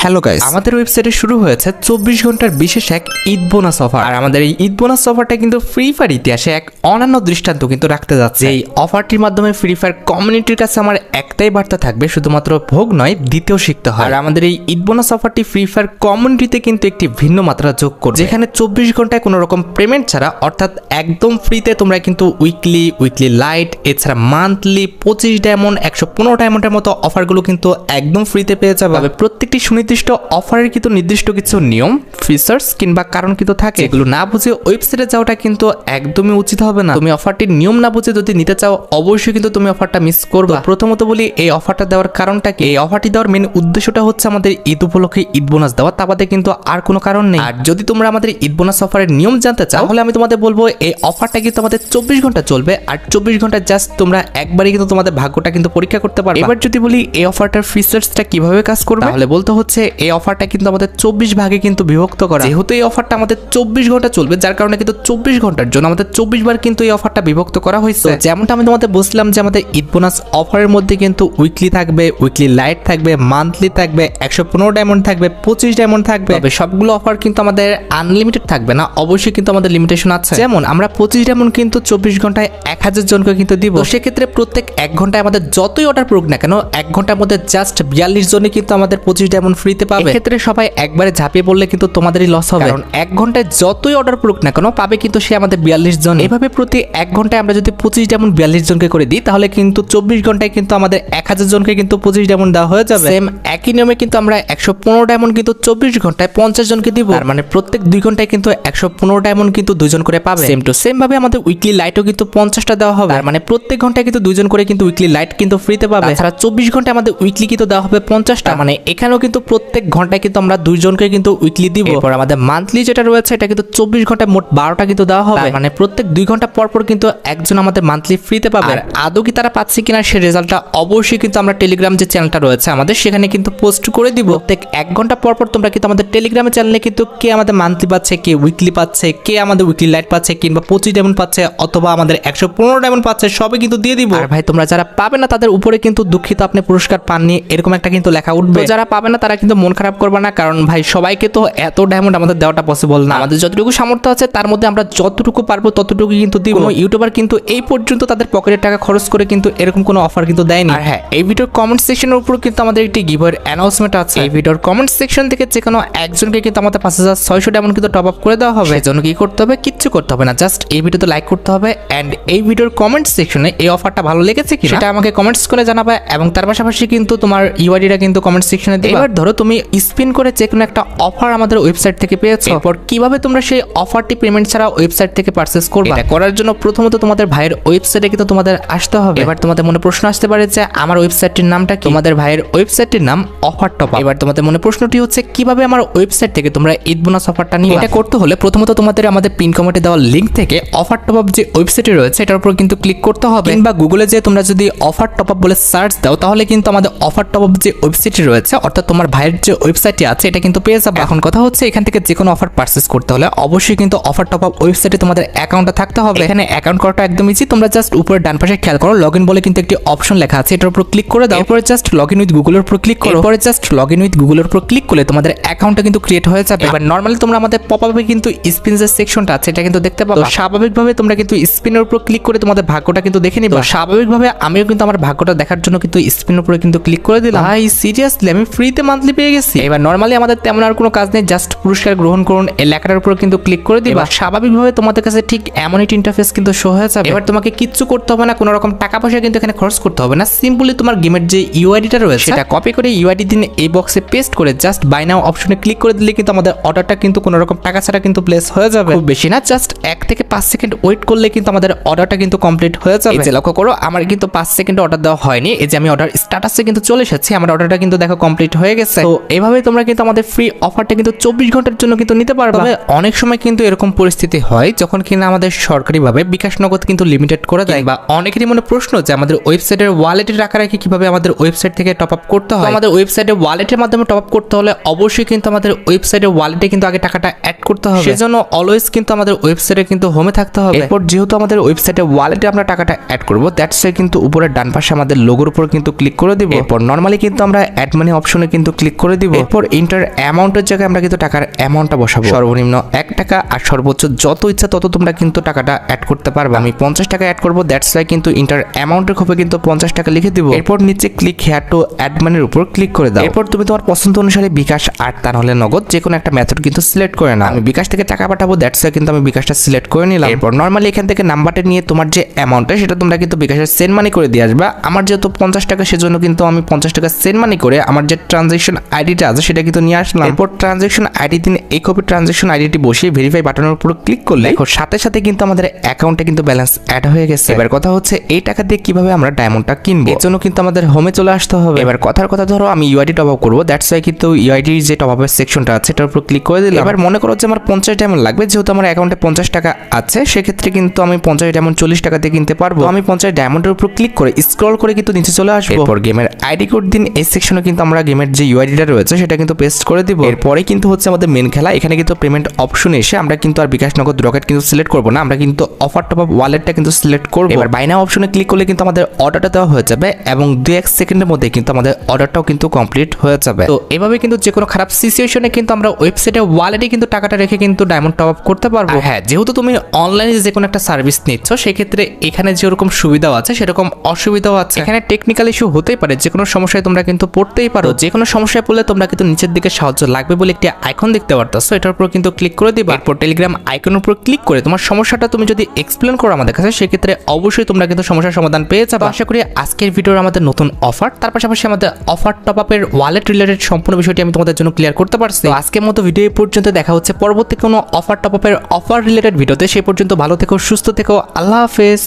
Hello guys, আমাদের ওয়েবসাইটে শুরু হয়েছে 24 ঘন্টার বিশেষ এক ঈদ বোনাস অফার। আর আমাদের এই ঈদ বোনাস অফারটা কিন্তু ফ্রি ফায়ার ইতিহাসে এক অনন্য দৃষ্টান্ত কিন্তু রাখতে যাচ্ছে। এই অফারটির মাধ্যমে ফ্রি ফায়ার কমিউনিটির কাছে আমার একটাই বার্তা থাকবে, শুধুমাত্র ভোগ নয় দ্বিতীয় শিখতে হয়। আর আমাদের এই ঈদ বোনাস অফারটি ফ্রি ফায়ার কমিউনিটিতে কিন্তু একটি ভিন্ন মাত্রা যোগ করবে, যেখানে 24 ঘন্টায় কোনো রকম পেমেন্ট ছাড়া অর্থাৎ একদম ফ্রিতে তোমরা কিন্তু উইকলি লাইট, এছাড়া মান্থলি 25 ডায়মন্ড 115 ডায়মন্ডের মতো অফারগুলো কিন্তু একদম ফ্রিতে পেয়ে যাবে। প্রত্যেকটি সুনির্দিষ্ট অফারের কিন্তু নির্দিষ্ট কিছু নিয়ম, ফিচার্স কিংবা কারণ কিন্তু থাকে, এগুলো না বুঝে ওয়েবসাইটে যাওয়াটা কিন্তু একদমই উচিত হবে না। তুমি অফারটির নিয়ম না বুঝে যদি নিতে চাও অবশ্যই কিন্তু তুমি অফারটা মিস করবে। প্রথমত বলি এই অফারটা দেওয়ার কারণটা কি। এই অফারটি দেওয়ার মেন উদ্দেশ্যটা হচ্ছে আমাদের ঈদ উপলক্ষে ঈদ বোনাস দেওয়া, তা বাদে কিন্তু আর কোনো কারণ নেই। আর যদি তোমরা আমাদের ঈদ বোনাস অফারের নিয়ম জানতে চাও তাহলে আমি তোমাদের বলবো এই অফারটা কিন্তু আমাদের 24 ঘন্টা চলবে। আর 24 ঘন্টা জাস্ট তোমরা একবারই কিন্তু তোমাদের ভাগ্যটা কিন্তু পরীক্ষা করতে পারবে। এবার যদি বলি এই অফারটার ফিচার্সটা কিভাবে কাজ করবে, তাহলে বলতে হচ্ছে এই অফারটা কিন্তু আমাদের 24 ভাগে কিন্তু বিভক্ত করা। যেহেতু এই অফারটা আমাদের 24 ঘন্টা চলবে, যার কারণে কিন্তু 24 ঘন্টার জন্য আমাদের 24 বার কিন্তু এই অফারটা বিভক্ত করা হয়েছে। যেমনটা আমি তোমাদের বলছিলাম যে আমাদের ঈদ বোনাস অফারের মধ্যে কিন্তু উইকলি থাকবে, উইকলি লাইট থাকবে, মান্থলি থাকবে, 115 ডায়মন্ড থাকবে, 25 ডায়মন্ড থাকবে। তবে সবগুলো অফার কিন্তু আমাদের আনলিমিটেড থাকবে না, অবশ্যই কিন্তু আমাদের লিমিটেশন আছে। যেমন আমরা 25 ডায়মন্ড কিন্তু 24 ঘন্টায় 1000 জনকে কিন্তু দিব। সেক্ষেত্রে প্রত্যেক 1 ঘন্টায় আমাদের যতই অর্ডার পড়ুক না কেন, 1 ঘন্টার মধ্যে জাস্ট 42 জনে কিন্তু আমাদের 25 ডায়মন্ড ফ্রিতে পাবে। এক্ষেত্রে সবাই একবারে ঝাঁপিয়ে পড়লে কিন্তু তোমাদেরই লস হবে, কারণ 1 ঘন্টায় যতই অর্ডার পড়ুক না কেন পাবে কিন্তু সে আমাদের 42 জন। এভাবে প্রতি 1 ঘন্টায় আমরা যদি 25 ডায়মন্ড 42 জনকে করে দিই তাহলে কিন্তু 24 ঘন্টায় কিন্তু আমাদের 1000 জনকে কিন্তু 25 ডায়মন্ড দেওয়া হয়ে যাবে। সেম একই নিয়মে কিন্তু আমরা 115 ডায়মন্ড কিন্তু 24 ঘন্টায় 50 জনকে দিব। আর মানে প্রত্যেক 2 ঘন্টায় কিন্তু 115 ডায়মন্ড কিন্তু 2 জন করে পাবে। সেম টু সেম ভাবে আমাদের উইকলি লাইটও কিন্তু 50টা দেওয়া হবে। আর মানে প্রত্যেক ঘন্টায় কিন্তু 2 জন করে কিন্তু উইকলি লাইট কিন্তু ফ্রিতে পাবে। এছাড়া 24 ঘন্টায় আমাদের উইকলি কিন্তু দেওয়া হবে 50টা। মানে এখানেও কিন্তু প্রত্যেক ঘন্টায় কিন্তু আমরা 2 জনকে কিন্তু উইকলি দিব। এরপর আমাদের মান্থলি যেটা রয়েছে এটা কিন্তু 24 ঘন্টায় মোট 12টা কিন্তু দেওয়া হবে। মানে প্রত্যেক 2 ঘন্টা পর পর কিন্তু একজন আমাদের মান্থলি ফ্রিতে পাবে। আর আদৌ কি তারা পাচ্ছে কিনা সেই রেজাল্টটা অবশ্যই কিন্তু আমরা টেলিগ্রাম যে চ্যানেলটা রয়েছে আমাদের সেখানে কিন্তু পোস্ট করে দিব। প্রত্যেক 1 ঘন্টা পর পর তোমরা কিন্তু আমাদের টেলিগ্রামের চ্যানেলে কিন্তু কে আমাদের মান্থলি পাচ্ছে, কে উইকলি পাচ্ছে, কে আমাদের উইকলি লাইট পাচ্ছে, কিংবা 25 ডায়মন্ড পাচ্ছে অথবা আমাদের 115 ডায়মন্ড পাচ্ছে, সবই কিন্তু দিয়ে দিব। আর ভাই তোমরা যারা পাবে না তাদের উপরে কিন্তু দুঃখিত আপনি পুরস্কার পাননি এরকম একটা কিন্তু লেখা উঠবে। যারা পাবে না তারা কিন্তু মন খারাপ করবে না, কারণ ভাই সবাইকে তো এত ডায়মন্ড আমাদের দেওয়াটা পসিবল না। আমাদের যতটুকু সামর্থ্য আছে তার মধ্যে আমরা যতটুকু পারবো ততটুকু কিন্তু দিব। কোনো ইউটিউবার কিন্তু এই পর্যন্ত তাদের পকেটের টাকা খরচ করে কিন্তু এরকম কোনো অফার কিন্তু দেয়নি। আর হ্যাঁ, এই ভিডিওর কমেন্ট সেকশনের উপর কিন্তু আমাদের একটি গিভওয়ের অ্যানাউন্সমেন্ট আছে। এই ভিডিওর কমেন্ট সেকশন থেকে যে কোনো একজনকে কিন্তু আমাদের 5600 ডায়মন্ড কিন্তু টপ আপ করে দেওয়া হবে। এজন্য কি করতে হবে? কিচ্ছু করতে হবে না, জাস্ট এই ভিডিওতে লাইক করতে হবে এন্ড এই ভিডিওর কমেন্ট সেকশনে এই অফারটা ভালো লেগেছে কি সেটা আমাকে কমেন্টস করে জানাবে। এবং তার পাশাপাশি কিন্তু তোমার ইউআইডিটা কিন্তু কমেন্ট সেকশনে দিবে। এবার ধরো তুমি স্পিন করে যে কোনো একটা অফার আমাদের ওয়েবসাইট থেকে পেয়েছো, এরপর কিভাবে তোমরা সেই অফারটি পেমেন্ট ছাড়া ওয়েবসাইট থেকে পারচেজ করবে। এটা করার জন্য প্রথমত তোমাদের ভাইয়ের ওয়েবসাইটে কিন্তু তোমাদের আসতে হবে। এবার তোমাদের মনে প্রশ্ন আসতে পারে যে আমার ওয়েবসাইটটির নামটা কি? তোমাদের ভাইয়ের ওয়েবসাইটটির নাম অফার টপ আপ। এবার তোমাদের মনে প্রশ্নটি হচ্ছে কিভাবে আমার ওয়েবসাইট থেকে তোমরা ঈদ বোনাস অফারটা নিবে। এটা করতে হলে প্রথমত তোমাদের আমাদের পিন কমেন্টে দেওয়া লিংক থেকে অফার টপ আপ যে ওয়েবসাইটে রয়েছে এটার উপর কিন্তু ক্লিক করতে হবে, কিংবা গুগলে যে তোমরা যদি অফার টপ আপ বলে সার্চ দাও তাহলে কিন্তু আমাদের অফার টপ আপ যে ওয়েবসাইটটি রয়েছে অর্থাৎ তোমার ভাইয়ের যে ওয়েবসাইটটি আছে এটা কিন্তু পেয়ে যাবে। এখন কথা হচ্ছে এখান থেকে যে কোনো অফার পারচেজ করতে হলে অবশ্যই কিন্তু অফার টপ আপ ওয়েবসাইটে তোমাদের অ্যাকাউন্টটা থাকতে হবে। এখানে অ্যাকাউন্ট করাটা একদম ইজি। তোমরা জাস্ট উপরে ডান পাশে খেয়াল করো, লগইন বলে কিন্তু একটি অপশন লেখা আছে, এটার উপর ক্লিক করে দাও। এরপরে জাস্ট লগইন উইথ গুগলের উপর ক্লিক করো। এরপরে জাস্ট লগইন উইথ গুগলের উপর ক্লিক করলে তোমাদের অ্যাকাউন্টটা কিন্তু ক্রিয়েট হয়ে যাবে। এবার নরমালি তোমরা আমাদের পপআপে কিন্তু স্পিন যে সেকশনটা আছে এটা কিন্তু দেখতে পাবে। স্বাভাবিকভাবে তোমরা কিন্তু স্পিনের উপর ক্লিক করে তোমাদের ভাগ্যটা কিন্তু দেখে নিবে। স্বাভাবিকভাবে আমিও কিন্তু আমার ভাগ্যটা দেখার জন্য কিন্তু স্পিনের উপরে কিন্তু ক্লিক করে দিলাম। ভাই সিরিয়াসলি আমি ফ্রিতে মান্থলি পেয়ে গেছি। এবার নরমালি আমাদের তেমন আর কোনো কাজ নেই, জাস্ট পুরস্কার গ্রহণ করুন এই লেখাটার উপর কিন্তু ক্লিক করে দিবা। স্বাভাবিকভাবে তোমাদের কাছে ঠিক এমন একটি ইন্টারফেস কিন্তু শো হয়ে যাবে। এবার তোমাকে কিচ্ছু করতে হবে না, কোনো রকম টাকা পয়সা কিন্তু এখানে খরচ করতে হবে না। সিম্পলি তোমার গেমের যে ইউআইডিটা রয়েছে সেটা কপি করে ইউআইডি দিন এই বক্সে পেস্ট করে জাস্ট বাই নাও অপশনে ক্লিক করে দিলে কিন্তু আমাদের অর্ডারটা কিন্তু কোনো রকম টাকা ছাড়া কিন্তু প্লেস হয়ে যাবে। খুব বেশি না, জাস্ট 1 থেকে 5 সেকেন্ড ওয়েট করলে কিন্তু আমাদের অর্ডারটা কিন্তু কমপ্লিট হয়ে যাবে। এই যে লক্ষ্য করো আমার কিন্তু 5 সেকেন্ড অর্ডার দেওয়া হয়নি, এই যে আমি অর্ডার স্ট্যাটাসে কিন্তু চলে এসেছি, আমার অর্ডারটা কিন্তু দেখো কমপ্লিট হয়ে গেছে। তো এইভাবে তোমরা কিন্তু আমাদের ফ্রি অফারটা কিন্তু 24 ঘন্টার জন্য কিন্তু নিতে পারবে। তবে অনেক সময় কিন্তু এরকম পরিস্থিতি হয় যখন কিনা আমাদের সরকারিভাবে বিকাশ নগদ কিন্তু লিমিটেড করে দেয়, বা অনেকেরই মনে প্রশ্ন যে আমাদের ওয়েবসাইটের ওয়ালেটে টাকা রাখি কিভাবে আমাদের ওয়েবসাইট থেকে টপ আপ করতে হয়। আমাদের ওয়েবসাইটে ওয়ালেটের মাধ্যমে টপ আপ করতে হলে অবশ্যই কিন্তু আমাদের ওয়েবসাইটের ওয়ালেটে কিন্তু আগে টাকাটা অ্যাড করতে হবে, সেজন্য অলওয়েজ কিন্তু আমাদের ওয়েবসাইটে কিন্তু হোমে থাকতে হবে। এরপর যেহেতু আমাদের ওয়েবসাইটে ওয়ালেটে আমরা টাকাটা অ্যাড করব, দ্যাটস ওয়াই কিন্তু উপরে ডান পাশে আমাদের লোগোর উপর কিন্তু ক্লিক করে দিব। এরপর নরমালি কিন্তু আমরা অ্যাড মানি অপশনে কিন্তু ক্লিক করে দিব। এরপর ইন্টার অ্যামাউন্টের জায়গায় আমরা কিন্তু টাকার অ্যামাউন্টটা বসাবো, সর্বনিম্ন 1 টাকা আর সর্বোচ্চ যত ইচ্ছা তত তোমরা কিন্তু টাকাটা অ্যাড করতে পারবে। আমি 50 টাকা অ্যাড করব, দ্যাটস ওয়াই কিন্তু ইন্টার অ্যামাউন্টের খোপে কিন্তু 50 টাকা লিখে দিব। এরপর নিচে ক্লিক হেয়ার টু অ্যাড মানির উপর ক্লিক করে দাও। এরপর তুমি তোমার পছন্দ অনুসারে বিকাশ আর তা নাহলে নগদ যে কোনো একটা মেথড কিন্তু সিলেক্ট করে নাও। আমি বিকাশ থেকে টাকা পাঠাবো, দ্যাটস ওয়াই কিন্তু আমি বিকাশটা সিলেক্ট করে নিলাম। এরপর নরমালি এখান থেকে নাম্বারটা নিয়ে তোমার যে অ্যামাউন্টটা সেটা তোমরা কিন্তু বিকাশের সেন্ড মানি করে দিয়ে আসবা। আমার যেহেতু 50 টাকা, সেজন্য কিন্তু আমি 50 টাকা সেন্ড মানি করে আমার যে ট্রানজাকশন আইডিটা আছে সেটা কিন্তু নিয়ে আসলাম। এরপর ট্রানজাকশন আইডি দিন এই কপি ট্রানজাকশন আইডিটি বসিয়ে ভেরিফাই বাটনের উপর ক্লিক করলে দেখো সাথে সাথে কিন্তু আমাদের অ্যাকাউন্টে কিন্তু ব্যালেন্স অ্যাড হয়ে গেছে। এবার কথা হচ্ছে এই টাকা দিয়ে কিভাবে আমরা ডায়মন্ডটা কিনবো, এর জন্য কিন্তু আমাদের হোমে চলে আসতে হবে। এবার কথার কথা ধরো আমি ইউআইডি টপ আপ করবো, দ্যাটস ওয়াই কিন্তু ইউআইডি যে টপ আপের সেকশনটা আছে এটার উপর ক্লিক করে দিলাম। এবার মনে করো যে আমার 50 ডায়মন্ড লাগবে, যেহেতু আমার অ্যাকাউন্টে 50 টাকা আছে সেক্ষেত্রে কিন্তু আমি 50 ডায়মন্ড 40 টাকা দিয়ে কিনতে পারবো। আমি 50 ডায়মন্ডের উপর ক্লিক করে স্ক্রল করে কিন্তু নিচে চলে আসবো। এরপর গেমের আইডি কোড দিন, এই সেকশনে কিন্তু আমরা গেমের যে ইউআইডিটা রয়েছে সেটা কিন্তু পেস্ট করে দিব। এরপরে কিন্তু হচ্ছে আমাদের মেন খেলা, এখানে কিন্তু পেমেন্ট অপশনে এসে আমরা কিন্তু আর বিকাশ নগদ রকেট কিন্তু সিলেক্ট করবো না, আমরা কিন্তু অফার টপ আপ ওয়ালেটটা কিন্তু সিলেক্ট করবো। এবার বাই নাও অপশনে ক্লিক করলে কিন্তু আমাদের অর্ডারটা দেওয়া হয়ে যাবে এবং 2-1 সেকেন্ডের মধ্যে কিন্তু আমাদের অর্ডারটাও কিন্তু কমপ্লিট হয়ে যাবে। তো এভাবে কিন্তু যে কোনো খারাপ সিচুয়েশনে কিন্তু আমরা ওয়েবসাইটে ওয়ালেটে কিন্তু টাকাটা রেখে কিন্তু ডায়মন্ড টপ আপ করতে পারবো। হ্যাঁ, যেহেতু তুমি অনলাইনে যে কোনো একটা সার্ভিস নিচ্ছ সেক্ষেত্রে এখানে যেরকম সুবিধাও আছে সেরকম অসুবিধাও আছে। এখানে টেকনিক্যাল ইস্যু হতেই পারে, যে কোনো সমস্যায় তোমরা কিন্তু পড়তেই পারো। যে কোনো সমস্যায় পড়লে তোমরা কিন্তু নিচের দিকে সাহায্য লাগবে বলে একটি আইকন দেখতে পারতেছো, এটার উপর কিন্তু ক্লিক করে দিবা। এরপর টেলিগ্রাম আইকনের উপর ক্লিক করে তোমার সমস্যাটা তুমি যদি এক্সপ্লেন করো আমাদের কাছে, সেক্ষেত্রে অবশ্যই তোমরা কিন্তু সমস্যার সমাধান পেয়ে যাবে। আশা করি আজকের ভিডিওর আমাদের নতুন অফার, তার পাশাপাশি আমাদের অফার টপ আপের ওয়ালেট রিলেটেড সম্পূর্ণ বিষয়টি আমি তোমাদের জন্য ক্লিয়ার করতে পারছি। আজকের মতো ভিডিও পর্যন্ত, দেখা হচ্ছে পরবর্তী কোনো অফার টপ আপের অফার রিলেটেড ভিডিওতে। সেই পর্যন্ত ভালো থেকো, সুস্থ থেকো, আল্লাহ হাফেজ।